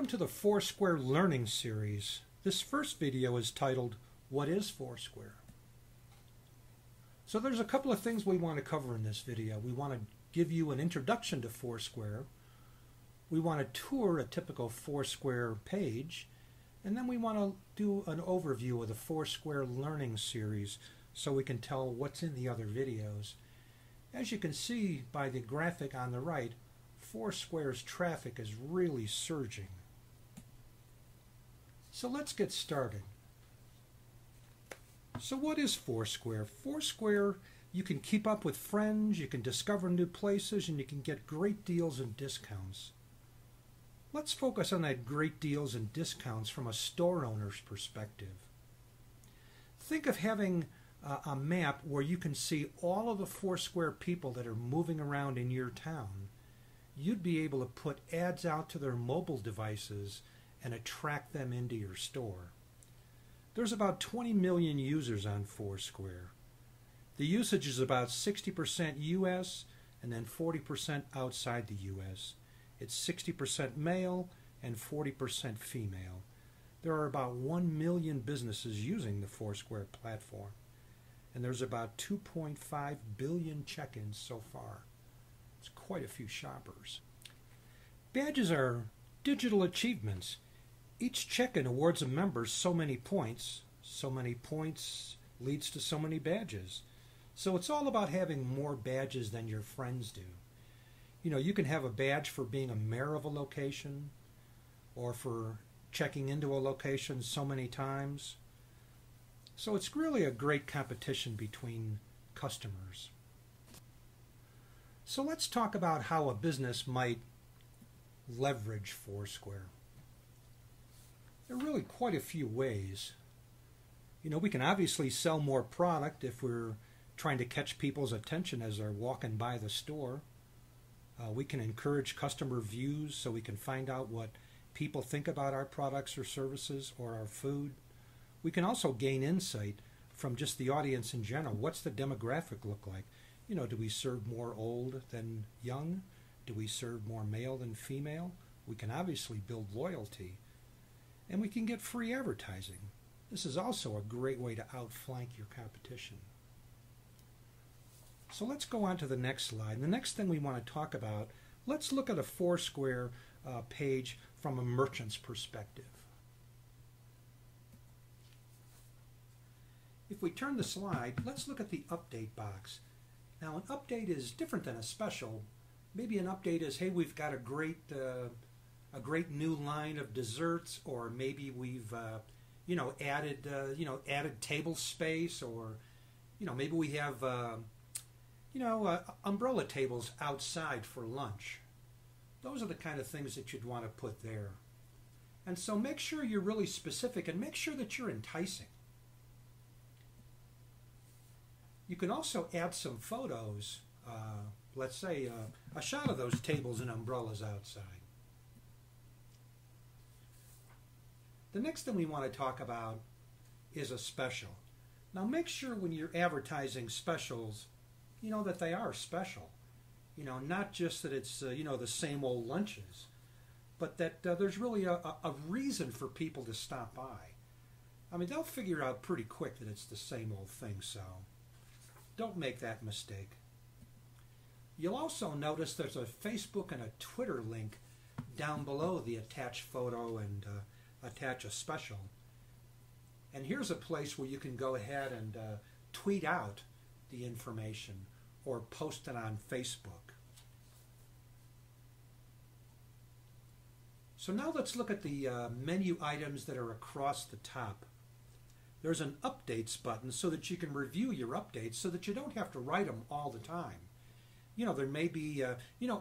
Welcome to the Foursquare Learning Series. This first video is titled, What is Foursquare? So there's a couple of things we want to cover in this video. We want to give you an introduction to Foursquare. We want to tour a typical Foursquare page. And then we want to do an overview of the Foursquare Learning Series so we can tell what's in the other videos. As you can see by the graphic on the right, Foursquare's traffic is really surging. So let's get started. So what is Foursquare? Foursquare, you can keep up with friends, you can discover new places, and you can get great deals and discounts. Let's focus on that great deals and discounts from a store owner's perspective. Think of having a map where you can see all of the Foursquare people that are moving around in your town. You'd be able to put ads out to their mobile devices and attract them into your store. There's about 20 million users on Foursquare. The usage is about 60% US and then 40% outside the US. It's 60% male and 40% female. There are about 1 million businesses using the Foursquare platform, and there's about 2.5 billion check-ins so far. It's quite a few shoppers. Badges are digital achievements. Each check-in awards a member so many points. So many points leads to so many badges. So it's all about having more badges than your friends do. You know, you can have a badge for being a mayor of a location or for checking into a location so many times. So it's really a great competition between customers. So let's talk about how a business might leverage Foursquare. There are really quite a few ways. You know, we can obviously sell more product if we're trying to catch people's attention as they're walking by the store. We can encourage customer views so we can find out what people think about our products or services or our food. We can also gain insight from just the audience in general. What's the demographic look like? You know, do we serve more old than young? Do we serve more male than female? We can obviously build loyalty. And we can get free advertising. This is also a great way to outflank your competition. So let's go on to the next slide. The next thing we want to talk about, let's look at a Foursquare page from a merchant's perspective. If we turn the slide, let's look at the update box. Now, an update is different than a special. Maybe an update is, hey, we've got a great new line of desserts, or maybe we've added table space, or maybe we have umbrella tables outside for lunch. Those are the kind of things that you'd want to put there. And so make sure you're really specific and make sure that you're enticing. You can also add some photos, let's say a shot of those tables and umbrellas outside. The next thing we want to talk about is a special. Now make sure when you're advertising specials, that they are special. Not just that it's, the same old lunches, but that there's really a reason for people to stop by. I mean, they'll figure out pretty quick that it's the same old thing, so don't make that mistake. You'll also notice there's a Facebook and a Twitter link down below the attached photo and attach a special. And here's a place where you can go ahead and tweet out the information or post it on Facebook. So now let's look at the menu items that are across the top. There's an updates button so that you can review your updates so that you don't have to write them all the time. There may be,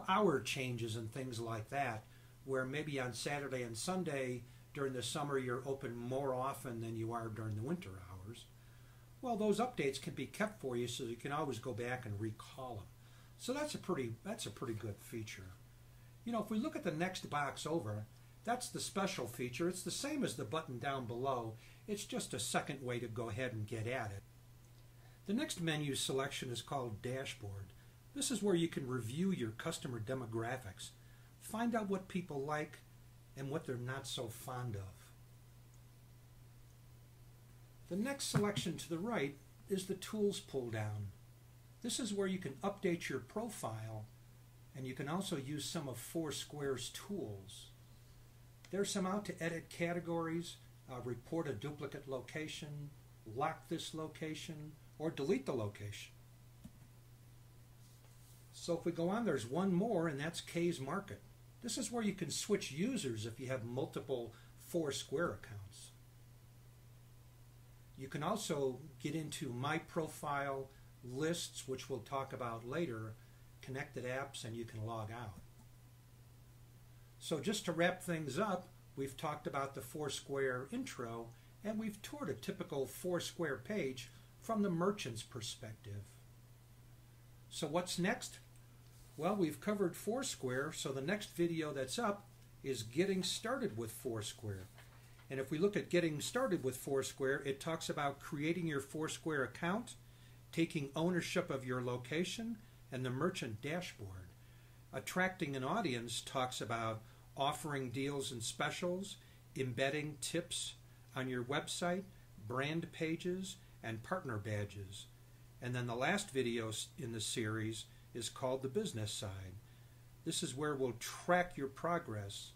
hour changes and things like that, where maybe on Saturday and Sunday during the summer you're open more often than you are during the winter hours. Well, those updates can be kept for you so you can always go back and recall them. So that's a pretty good feature. If we look at the next box over, that's the special feature. It's the same as the button down below. It's just a second way to go ahead and get at it. The next menu selection is called Dashboard. This is where you can review your customer demographics, find out what people like, and what they're not so fond of. The next selection to the right is the Tools pull down. This is where you can update your profile, and you can also use some of Foursquare's tools. There's some out to edit categories, report a duplicate location, lock this location, or delete the location. So if we go on, there's one more, and that's K's Market. This is where you can switch users if you have multiple Foursquare accounts. You can also get into My Profile, Lists, which we'll talk about later, Connected Apps, and you can log out. So just to wrap things up, we've talked about the Foursquare intro, and we've toured a typical Foursquare page from the merchant's perspective. So what's next? Well, we've covered Foursquare, so the next video that's up is Getting Started with Foursquare. And if we look at Getting Started with Foursquare, it talks about creating your Foursquare account, taking ownership of your location, and the merchant dashboard. Attracting an audience talks about offering deals and specials, embedding tips on your website, brand pages, and partner badges. And then the last video in the series is called The Business Side. This is where we'll track your progress,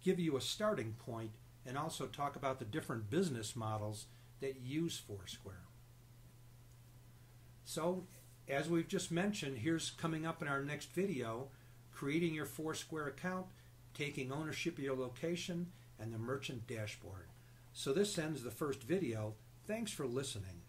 give you a starting point, and also talk about the different business models that use Foursquare. So, as we've just mentioned, here's coming up in our next video, creating your Foursquare account, taking ownership of your location, and the merchant dashboard. So this ends the first video. Thanks for listening.